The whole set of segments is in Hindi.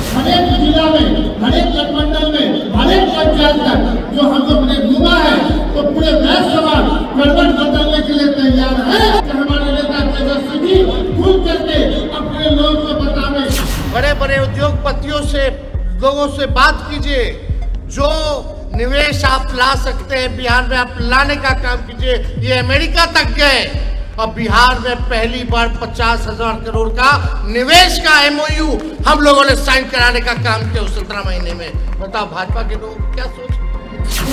हर एक जिला में, हर एक गठबंधन में, हर एक पंचायत तक जो हम लोग ने घूमा है तो पूरे देश समाज गठबंधन बदलने के लिए तैयार है कि हमारे नेता तेजस्वी जी खुल करके अपने लोगों को बतावे। बड़े बड़े उद्योगपतियों से, लोगों से बात कीजिए, जो निवेश आप ला सकते हैं बिहार में आप लाने का काम कीजिए। ये अमेरिका तक गए और बिहार में पहली बार 50,000 करोड़ का निवेश का MOU हम लोगों ने साइन कराने का काम किया उस 17 महीने में। बताओ भाजपा के लोग क्या सोच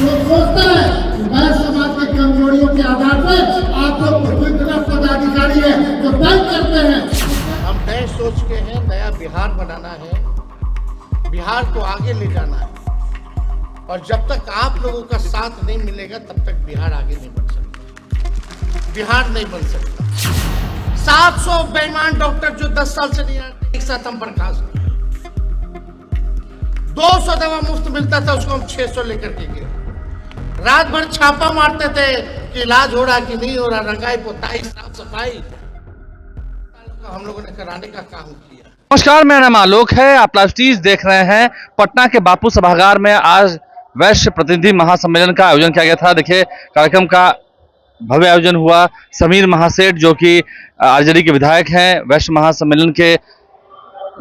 लोग सोचता है कि वह समाज के कमजोरियों के आधार पर आप लोग इतना पदाधिकारी है जो तय करते हैं। हम नए सोच के हैं, नया बिहार बनाना है, बिहार को आगे ले जाना है और जब तक आप लोगों का साथ नहीं मिलेगा तब तक बिहार आगे नहीं बढ़ सकता, बिहार नहीं बन सकता। 700 बेईमान डॉक्टर जो 10 साल से नहीं आ रहे, एक साथ हम बर्खास्त। 200 दवा मुफ्त मिलता था, उसको हम 600 लेकर के गए। रात भर छापा मारते थे कि इलाज हो रहा कि नहीं हो रहा, रंगाई पोताई साफ सफाई हम लोगों ने कराने का काम किया। नमस्कार, मेरा नाम आलोक है। आप लाइव टीवी देख रहे हैं। पटना के बापू सभागार में आज वैश्य प्रतिनिधि महासम्मेलन का आयोजन किया गया था। देखिए, कार्यक्रम का भव्य आयोजन हुआ। समीर महासेठ जो कि आरजेडी के विधायक हैं, वैश्य महासम्मेलन के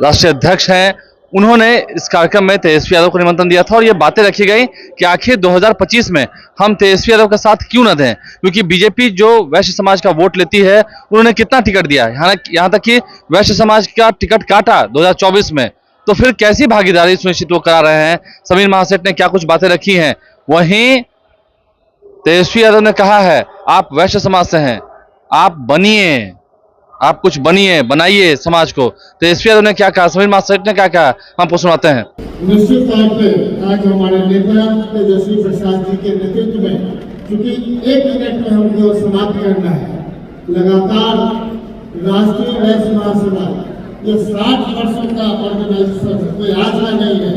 राष्ट्रीय अध्यक्ष हैं, उन्होंने इस कार्यक्रम में तेजस्वी यादव को निमंत्रण दिया था और ये बातें रखी गई कि आखिर 2025 में हम तेजस्वी यादव का साथ क्यों न दें, क्योंकि बीजेपी जो वैश्य समाज का वोट लेती है उन्होंने कितना टिकट दिया है, यहाँ तक कि वैश्य समाज का टिकट काटा 2024 में, तो फिर कैसी भागीदारी सुनिश्चित वो करा रहे हैं। समीर महासेठ ने क्या कुछ बातें रखी हैं। वहीं तेजस्वी यादव ने कहा है आप वैश्य समाज से हैं, आप बनिए, आप कुछ बनिए, बनाइए समाज को। तेजस्वी यादव ने क्या कहा, समीर महासेठ ने क्या कहा, हम आपको सुनाते हैं। निश्चित तौर पे आज हमारे नेता तेजस्वी प्रसाद जी के नेतृत्व में, क्योंकि 1 मिनट में हमको समाप्त करना है, लगातार राष्ट्रीय वैश्य महासभा ये 60 वर्षों का ऑर्गेनाइजेशन कोई आज का नहीं है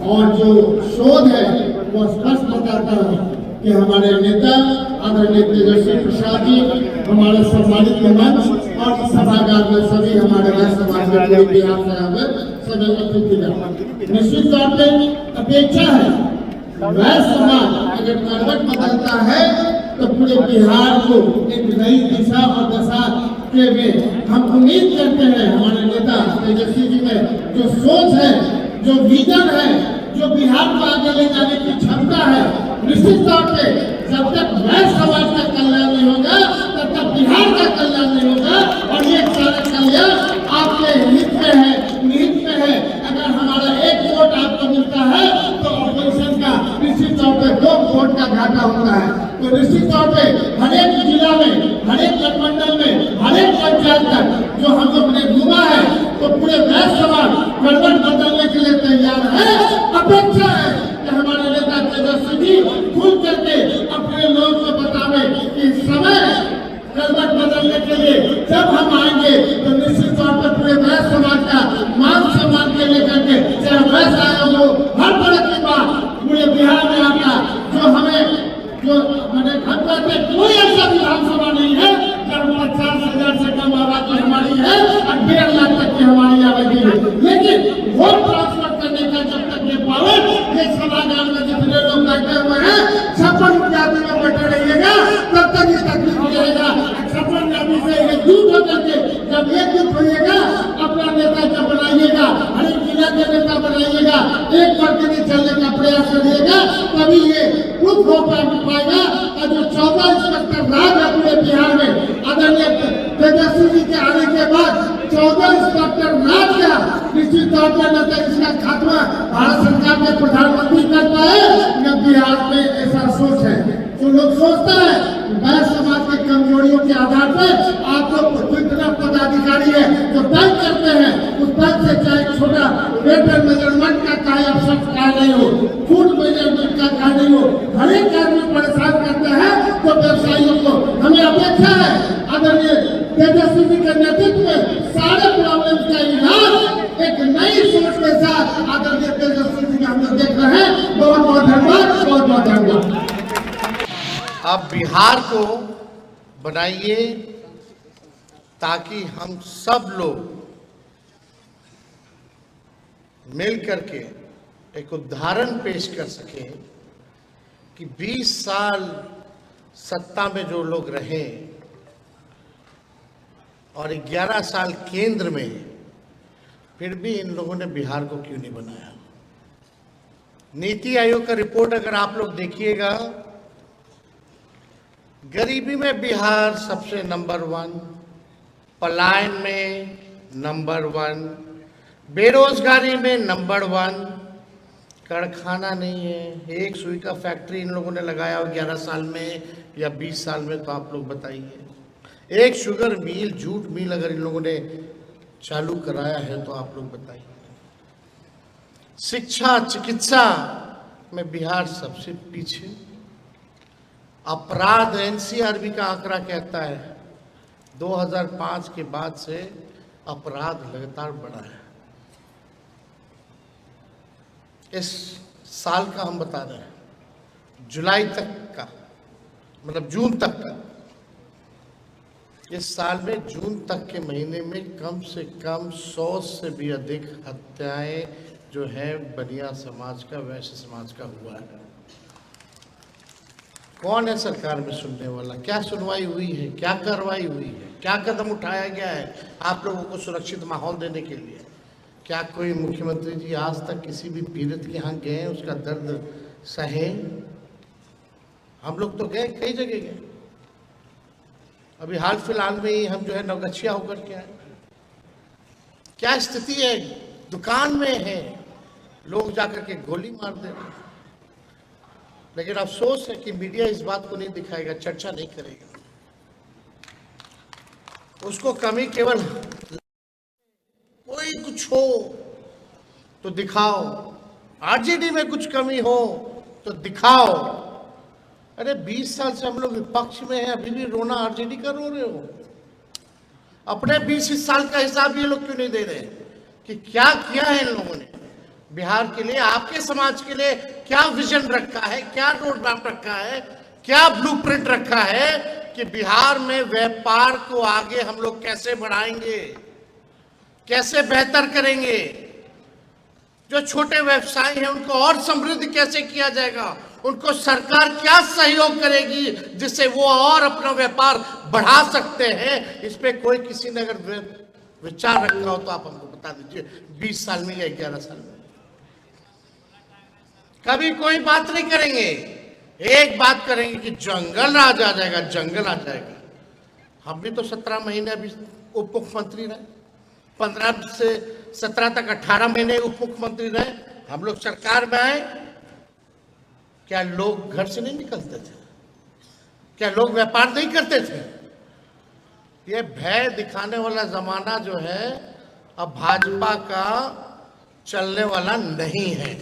और जो शोध है वो स्पष्ट बताता है कि हमारे नेता आदरणीय तेजस्वी प्रसाद जी हमारे सम्मानित मंच और सभागार में सभी हमारे वैश्य समाज के बिहार से आए सभी अतिथि। निश्चित तौर पे अपेक्षा है वैश्य समाज अगर करवट बदलता है तो पूरे बिहार को एक नई दिशा और दशा के में हम उम्मीद करते हैं हमारे नेता तेजस्वी जी में जो सोच है, जो विजन है, जो बिहार को आगे ले जाने की क्षमता है, निश्चित तौर पे जब तक वैश्य समाज का कल्याण नहीं होगा तब तक बिहार का कल्याण नहीं होगा और ये सारा कल्याण आपके हित में है, निहित में है। अगर हमारा 1 वोट आपको मिलता है तो ऑपोजिशन का निश्चित तौर पे 2 वोट का घाटा होता है। तो निश्चित तौर पे हर एक जिला में, हर एक गठबंधन में, हर एक पंचायत तक जो हम लोग ने घूमा है तो पूरे वैश्य समाज गठबंधन बदलने के लिए तैयार है। अपेक्षा है कि हमारे नेता तेजस्वी जी खुल करके अपने लोगों को बतावे कि समय गठबंधन बदलने के लिए जब हम आएंगे तो निश्चित तौर पर पूरे वैश्य समाज का मान सम्मान के लेकर के चाहे वैश्य आयोग हो, हर तरह की बात पूरे बिहार में आता जो हमें जो मैंने हम कहते कोई ऐसा विधानसभा नहीं है जब 50,000 से कम आबादी हमारी है और 1.5 लाख तक की हमारी आबादी है, लेकिन वोट ट्रांसफर करने का जब तक ये पावर ये सभागार में जितने लोग बैठे हुए हैं 56 जाति में बैठे रहिएगा तब तक ये तकलीफ रहेगा। 56 जाति से एकजुट होकर के जब एकजुट होइएगा अपना नेता जब बनाइएगा, हर एक जिला के नेता बनाइएगा, एक करके नहीं चलने का प्रयास करिएगा, तभी ये कुछ हो पाएगा। और जो 14 इंस्पेक्टर राज है पूरे बिहार में आदरणीय तेजस्वी जी के आने के बाद 14 इंस्पेक्टर राज का निश्चित तौर पर न तो इसका खात्मा भारत सरकार के प्रधानमंत्री कर पाए न बिहार में ऐसा सोच है। तो लोग सोचता है वैश्य समाज के कमजोरियों के आधार पर आप लोग इतना पदाधिकारी है जो तय करते हैं उस पद से चाहे छोटा वेटर मेजरमेंट का चाहे अफसर का नहीं हो, फूड मेजरमेंट का चाहे नहीं हो, हर एक आदमी परेशान करते हैं तो व्यवसायियों को हमें अपेक्षा है आदरणीय तेजस्वी जी के नेतृत्व में सारे प्रॉब्लम का इलाज एक नई सोच के साथ आदरणीय तेजस्वी जी हम लोग देख रहे हैं। बहुत बहुत धन्यवाद, बहुत बहुत धन्यवाद। आप बिहार को बनाइए ताकि हम सब लोग मिल करके एक उदाहरण पेश कर सकें कि 20 साल सत्ता में जो लोग रहे और 11 साल केंद्र में, फिर भी इन लोगों ने बिहार को क्यों नहीं बनाया। नीति आयोग का रिपोर्ट अगर आप लोग देखिएगा, गरीबी में बिहार सबसे नंबर 1, पलायन में नंबर 1, बेरोजगारी में नंबर 1, कारखाना नहीं है, एक सुई का फैक्ट्री इन लोगों ने लगाया हो 11 साल में या 20 साल में, तो आप लोग बताइए। एक शुगर मिल, जूट मिल अगर इन लोगों ने चालू कराया है तो आप लोग बताइए। शिक्षा चिकित्सा में बिहार सबसे पीछे। अपराध, एनसीआरबी का आंकड़ा कहता है 2005 के बाद से अपराध लगातार बढ़ा है। इस साल का हम बता रहे हैं, जुलाई तक का, मतलब जून तक का, इस साल में जून तक के महीने में कम से कम 100 से भी अधिक हत्याएं जो है बनिया समाज का, वैश्य समाज का हुआ है। कौन है सरकार में सुनने वाला? क्या सुनवाई हुई है? क्या कार्रवाई हुई है? क्या कदम उठाया गया है आप लोगों को सुरक्षित माहौल देने के लिए? क्या कोई मुख्यमंत्री जी आज तक किसी भी पीड़ित के यहाँ गए, उसका दर्द सहे? हम लोग तो गए, कई जगह गए। अभी हाल फिलहाल में ही हम जो है नवगछिया होकर के आए। क्या स्थिति है? दुकान में है, लोग जाकर के गोली मार दे रहे हैं। लेकिन अफसोस है कि मीडिया इस बात को नहीं दिखाएगा, चर्चा नहीं करेगा। उसको कमी केवल कोई कुछ हो तो दिखाओ, आरजेडी में कुछ कमी हो तो दिखाओ। अरे 20 साल से हम लोग विपक्ष में हैं, अभी भी रोना आरजेडी का रो रहे हो? अपने 20 साल का हिसाब ये लोग क्यों नहीं दे रहे कि क्या किया है इन लोगों ने बिहार के लिए, आपके समाज के लिए? क्या विजन रखा है, क्या रोड मैप रखा है, क्या ब्लूप्रिंट रखा है कि बिहार में व्यापार को आगे हम लोग कैसे बढ़ाएंगे, कैसे बेहतर करेंगे? जो छोटे व्यवसायी हैं उनको और समृद्ध कैसे किया जाएगा? उनको सरकार क्या सहयोग करेगी जिससे वो और अपना व्यापार बढ़ा सकते हैं? इस पे कोई किसी ने अगर विचार रखा हो तो आप हमको बता दीजिए। 20 साल में या 11 साल में कभी कोई बात नहीं करेंगे। एक बात करेंगे कि जंगल राज आ जाएगा, जंगल आ जाएगा। हम भी तो 17 महीने अभी उप मुख्यमंत्री रहे, 15 से 17 तक 18 महीने उप मुख्यमंत्री रहे। हम लोग सरकार में आए, क्या लोग घर से नहीं निकलते थे? क्या लोग व्यापार नहीं करते थे? ये भय दिखाने वाला जमाना जो है अब भाजपा का चलने वाला नहीं है।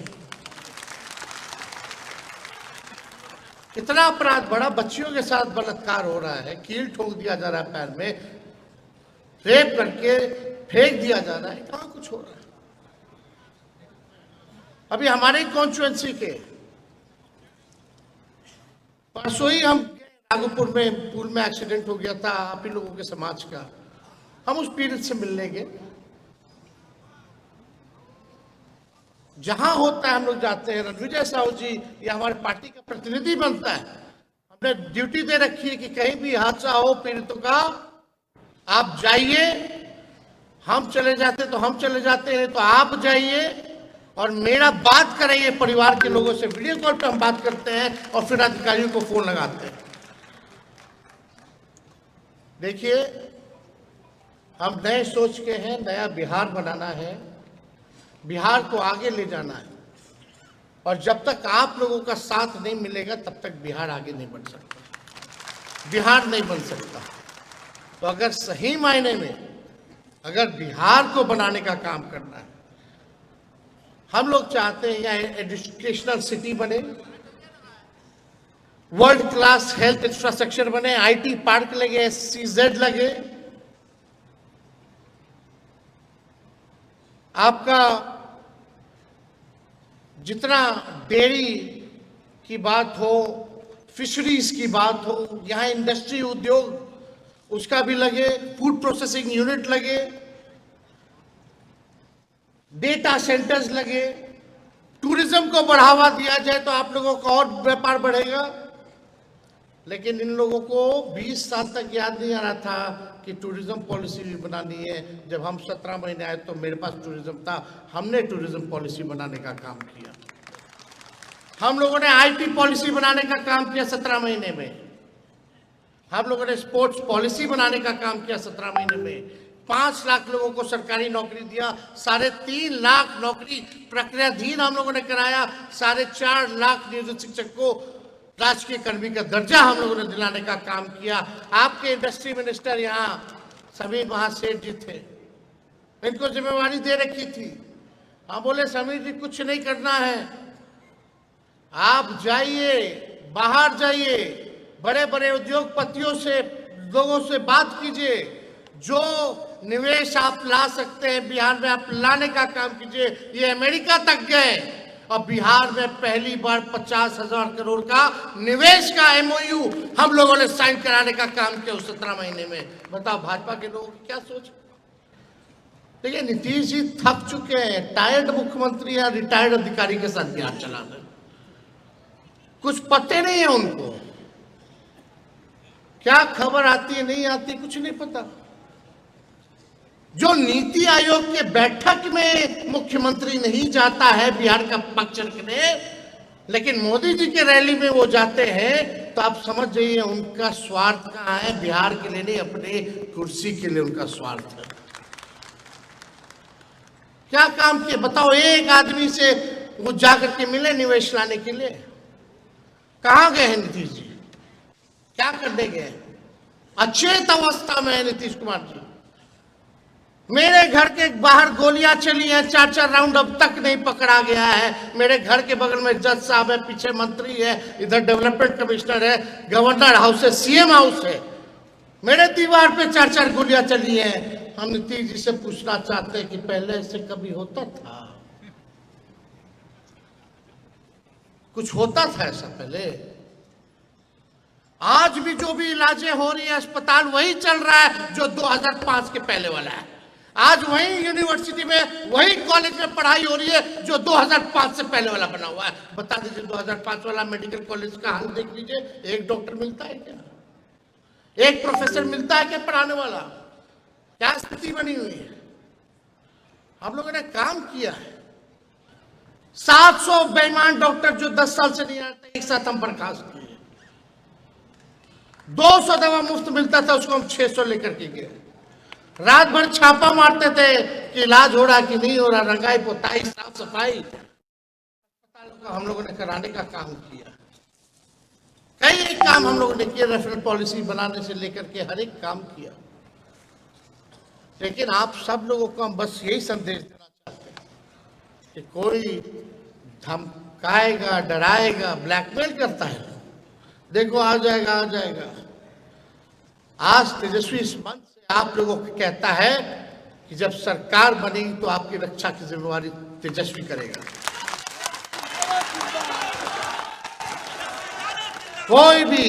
इतना अपराध बढ़ा, बच्चियों के साथ बलात्कार हो रहा है, कील ठोक दिया जा रहा है पैर में, रेप करके फेंक दिया जा रहा है। कहां कुछ हो रहा है? अभी हमारे कॉन्स्टिट्यूएंसी के परसों ही हम नागपुर में पुल में एक्सीडेंट हो गया था, आप ही लोगों के समाज का। हम उस पीड़ित से मिलने गए, जहां होता है हम लोग जाते हैं। रणविजय साहू जी या हमारे पार्टी का प्रतिनिधि बनता है, हमने ड्यूटी दे रखी है कि कहीं भी हादसा हो पीड़ितों का, आप जाइए। हम चले जाते तो हम चले जाते हैं, तो आप जाइए और मेरा बात कराइए परिवार के लोगों से। वीडियो कॉल पे हम बात करते हैं और फिर अधिकारियों को फोन लगाते हैं। देखिए, हम नए सोच के हैं, नया बिहार बनाना है, बिहार को आगे ले जाना है। और जब तक आप लोगों का साथ नहीं मिलेगा तब तक बिहार आगे नहीं बढ़ सकता, बिहार नहीं बन सकता। तो अगर सही मायने में अगर बिहार को बनाने का काम करना है, हम लोग चाहते हैं यहाँ एजुकेशनल सिटी बने, वर्ल्ड क्लास हेल्थ इंफ्रास्ट्रक्चर बने, आईटी पार्क लगे, SEZ लगे, आपका जितना डेयरी की बात हो, फिशरीज की बात हो, यहाँ इंडस्ट्री उद्योग उसका भी लगे, फूड प्रोसेसिंग यूनिट लगे, डेटा सेंटर्स लगे, टूरिज्म को बढ़ावा दिया जाए तो आप लोगों का और व्यापार बढ़ेगा। लेकिन इन लोगों को 20 साल तक याद नहीं आ रहा था कि टूरिज्म पॉलिसी भी बनानी है। जब हम 17 महीने आए तो मेरे पास टूरिज्म था, हमने टूरिज्म पॉलिसी बनाने का काम किया। हम लोगों ने आईटी पॉलिसी बनाने का काम किया 17 महीने में। हम लोगों ने स्पोर्ट्स पॉलिसी बनाने का काम किया 17 महीने में। 5 लाख लोगों को सरकारी नौकरी दिया, 3.5 लाख नौकरी प्रक्रियाधीन हम लोगों ने कराया, 4.5 लाख नियोजित शिक्षक को राजकीय कर्मी का दर्जा हम लोगों ने दिलाने का काम किया। आपके इंडस्ट्री मिनिस्टर यहाँ समीर महासेठ जी थे, इनको जिम्मेवारी दे रखी थी। हम बोले समीर जी कुछ नहीं करना है, आप जाइए, बाहर जाइए, बड़े बड़े उद्योगपतियों से, लोगों से बात कीजिए, जो निवेश आप ला सकते हैं बिहार में आप लाने का काम कीजिए। ये अमेरिका तक गए और बिहार में पहली बार 50,000 करोड़ का निवेश का एमओयू हम लोगों ने साइन कराने का काम किया उस 17 महीने में। बताओ भाजपा के लोगों की क्या सोच। देखिए नीतीश जी थक चुके हैं, टायर्ड मुख्यमंत्री या रिटायर्ड अधिकारी के साथ बिहार चला रहे, कुछ पते नहीं है उनको, क्या खबर आती है नहीं आती कुछ नहीं पता। जो नीति आयोग के बैठक में मुख्यमंत्री नहीं जाता है बिहार का पक्ष रखने, लेकिन मोदी जी के रैली में वो जाते हैं, तो आप समझ जाइए उनका स्वार्थ कहाँ है। बिहार के लिए नहीं, अपने कुर्सी के लिए उनका स्वार्थ है। क्या काम किए बताओ। एक आदमी से वो जाकर के मिले निवेश लाने के लिए, कहां गए हैं नीतीश जी, क्या करने गए। अचेत अवस्था में है नीतीश कुमार जी। मेरे घर के बाहर गोलियां चली हैं 4-4 राउंड, अब तक नहीं पकड़ा गया है। मेरे घर के बगल में जज साहब है, पीछे मंत्री है, इधर डेवलपमेंट कमिश्नर है, गवर्नर हाउस है, सीएम हाउस है। मेरे दीवार पे 4-4 गोलियां चली हैं। हम नीतीश जी से पूछना चाहते हैं कि पहले ऐसे कभी होता था? कुछ होता था ऐसा पहले? आज भी जो भी इलाजें हो रही है अस्पताल वही चल रहा है जो 2005 के पहले वाला है। आज वही यूनिवर्सिटी में, वही कॉलेज में पढ़ाई हो रही है जो 2005 से पहले वाला बना हुआ है। बता दीजिए 2005 वाला मेडिकल कॉलेज का हाल देख लीजिए, एक डॉक्टर मिलता है क्या, एक प्रोफेसर मिलता है क्या पढ़ाने वाला? क्या स्थिति बनी हुई है। हम लोगों ने काम किया है। 700 बेईमान डॉक्टर जो 10 साल से नहीं आते, एक साथ हम बर्खास्त किए। 200 दवा मुफ्त मिलता था, उसको हम 600 लेकर के गए। रात भर छापा मारते थे कि इलाज हो रहा कि नहीं हो रहा, रंगाई पोताई साफ सफाई अस्पतालों का हम लोगों ने कराने का काम किया। कई काम हम लोगों ने किया, रेफरल पॉलिसी बनाने से लेकर के हर एक काम किया। लेकिन आप सब लोगों को हम बस यही संदेश देना चाहते हैं कि कोई धमकाएगा, डराएगा, ब्लैकमेल करता है, देखो आ जाएगा आ जाएगा। आज तेजस्वी इस मंच से आप लोगों को कहता है कि जब सरकार बनेगी तो आपकी रक्षा की जिम्मेवारी तेजस्वी करेगा। कोई भी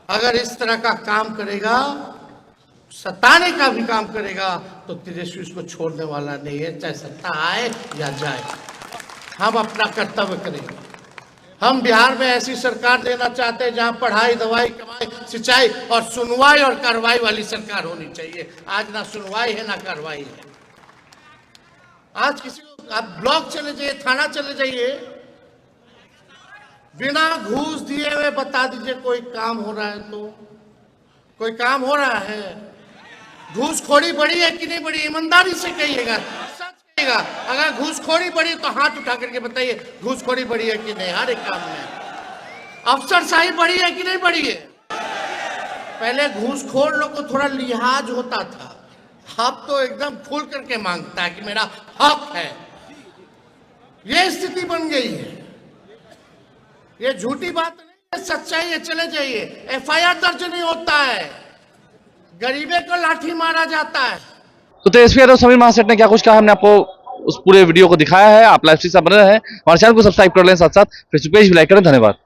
अगर इस तरह का काम करेगा, सताने का भी काम करेगा, तो तेजस्वी उसको छोड़ने वाला नहीं है, चाहे सत्ता आए या जाए। हम अपना कर्तव्य करेंगे। हम बिहार में ऐसी सरकार देना चाहते हैं जहां पढ़ाई, दवाई, कमाई, सिंचाई और सुनवाई और कार्रवाई वाली सरकार होनी चाहिए। आज ना सुनवाई है ना कार्रवाई है। आज किसी को आप ब्लॉक चले जाइए, थाना चले जाइए, बिना घूस दिए हुए बता दीजिए कोई काम हो रहा है तो कोई काम हो रहा है। घूसखोरी बढ़ी है कि नहीं बढ़ी, ईमानदारी से कहिएगा, सच कहिएगा। अगर घूसखोरी बढ़ी तो हाथ उठा करके बताइए घूसखोरी बढ़ी है कि नहीं। हर एक काम में अफसरशाही बढ़ी है कि नहीं बढ़ी है। पहले घूसखोर लोग को थोड़ा लिहाज होता था, अब तो एकदम खुल करके मांगता है कि मेरा हक है। ये स्थिति बन गई है। ये झूठी बात नहीं है, सच्चाई है। चले जाइए, एफआईआर दर्ज नहीं होता है, गरीबे को लाठी मारा जाता है। तो तेजस्वी यादव, समीर महासेठ ने क्या कुछ कहा, हमने आपको उस पूरे वीडियो को दिखाया है। आप लाइव स्ट्रीम से बने रहे हैं, हमारे चैनल को सब्सक्राइब कर लें, साथ साथ फेसबुक पेज भी लाइक करें। धन्यवाद।